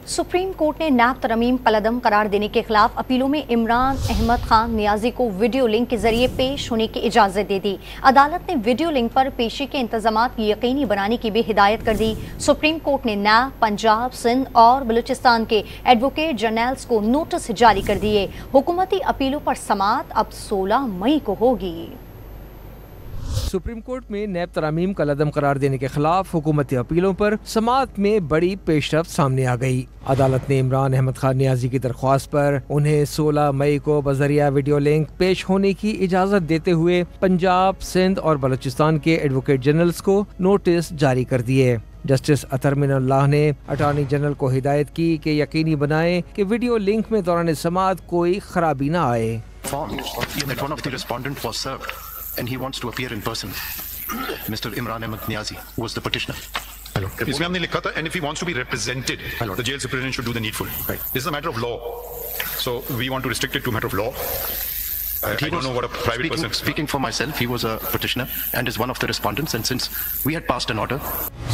Supreme court ने नैब तरमीम कलअदम करार देने के खिलाफ अपीलों में इमरान अहमद खान नियाजी को वीडियो लिंक के जरिए पेश होने की इजाजत दे दी। अदालत ने वीडियो लिंक पर पेशी के इंतजामात यकीनी बनाने की भी हिदायत कर दी। सुप्रीम कोर्ट ने नैब, पंजाब, सिंध और बलूचिस्तान के एडवोकेट जनरल्स को नोटिस जारी कर दिए। हुकूमती अपीलों पर समाअत अब 16 मई को होगी। सुप्रीम कोर्ट में नैब तरामीम कलअदम करार देने के खिलाफ हुकूमती अपीलों पर समाअत में बड़ी पेशरफ्त सामने आ गई। अदालत ने इमरान अहमद खान नियाजी की दरख्वास्त पर उन्हें 16 मई को बजरिया वीडियो लिंक पेश होने की इजाजत देते हुए पंजाब, सिंध और बलूचिस्तान के एडवोकेट जनरल्स को नोटिस जारी कर दिए। जस्टिस अतर मिनल्लाह ने अटॉर्नी जनरल को हिदायत की कि यकीनी बनाएं कि वीडियो लिंक में दौरान समाअत कोई खराबी न आए। And he wants to appear in person. Mr. Imran Ahmad Niazi, who was the petitioner. Hello. इसमें हमने लिखा था, and if he wants to be represented, the jail superintendent should do the needful. Right. This is a matter of law. So we want to restrict it to matter of law. I don't know what a private person. Speaking for myself, he was a petitioner and is one of the respondents. And since we had passed an order,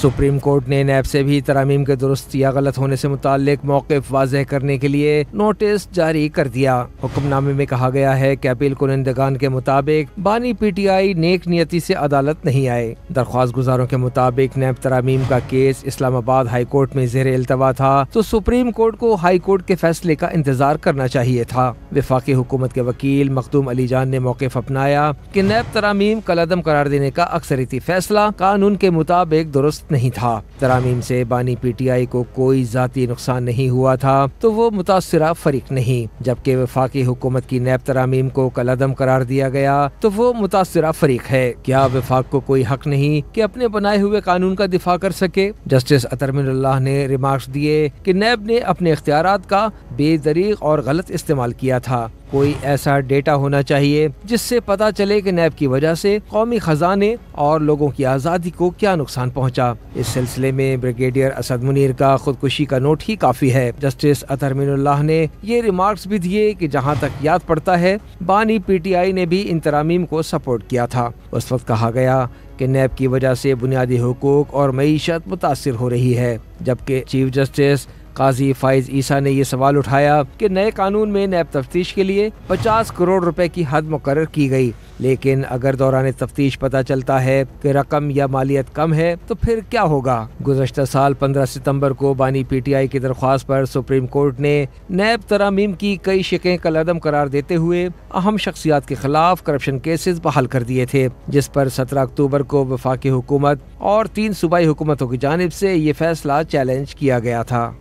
supreme court ने नैब से भी तरामीम के दुरुस्त या गलत होने से मुताल्लिक मौक़िफ़ वाज़ेह करने के लिए नोटिस जारी कर दिया। हुक्मनामे में कहा गया है कि अपील कुनिंदगान के मुताबिक बानी पीटीआई नेक नियति से अदालत नहीं आए। दरख्वास्त गुजारों के मुताबिक नैब तरामीम का केस इस्लामाबाद हाई कोर्ट में ज़ेर इल्तवा था, तो सुप्रीम कोर्ट को हाई कोर्ट के फैसले का इंतजार करना चाहिए था। वफाकी हुकूमत के वकील मखदूम अली जान ने मौक़िफ़ अपनाया कि नैब तरामीम कलअदम करार देने का अक्सरियती फैसला कानून के मुताबिक दुरुस्त नहीं था। तरामीम से बानी पीटीआई को कोई जाती नुकसान नहीं हुआ था, तो वो मुतासिरा फरीक नहीं, जबकि वफाकी हुकूमत की नैब तरामीम को कलअदम करार दिया गया तो वो मुतासिरा फरीक है। क्या वफाक को कोई हक नहीं कि अपने बनाए हुए कानून का दिफा कर सके? जस्टिस अतर मिनल्लाह ने रिमार्क्स दिए कि नैब ने अपने इख्तियारात का बेदरीग और गलत इस्तेमाल किया था। कोई ऐसा डेटा होना चाहिए जिससे पता चले कि नैब की वजह से कौमी खजाने और लोगों की आज़ादी को क्या नुकसान पहुंचा। इस सिलसिले में ब्रिगेडियर असद मुनीर का खुदकुशी का नोट ही काफी है। जस्टिस अतर मिनल्लाह ने ये रिमार्क्स भी दिए कि जहां तक याद पड़ता है, बानी पीटीआई ने भी इन तरामीम को सपोर्ट किया था। उस वक्त कहा गया कि नैब की वजह से बुनियादी हुकूक और मईशत मुतासिर हो रही है, जबकि चीफ जस्टिस काजी फाइज ईसा ने ये सवाल उठाया कि नए कानून में नैब तफ्तीश के लिए 50 करोड़ रुपए की हद मुकर्रर की गई, लेकिन अगर दौरान तफ्तीश पता चलता है कि रकम या मालियत कम है तो फिर क्या होगा? गुज़श्ता साल 15 सितंबर को बानी पीटीआई की दरख्वास्त पर सुप्रीम कोर्ट ने नैब तरामीम की कई शिकें कलअदम करार देते हुए अहम शख्सियात के खिलाफ करप्शन केसेस बहाल कर दिए थे, जिस पर 17 अक्टूबर को वफाकी हुकूमत और 3 सूबाई हुकूमतों की जानिब से ये फैसला चैलेंज किया गया था।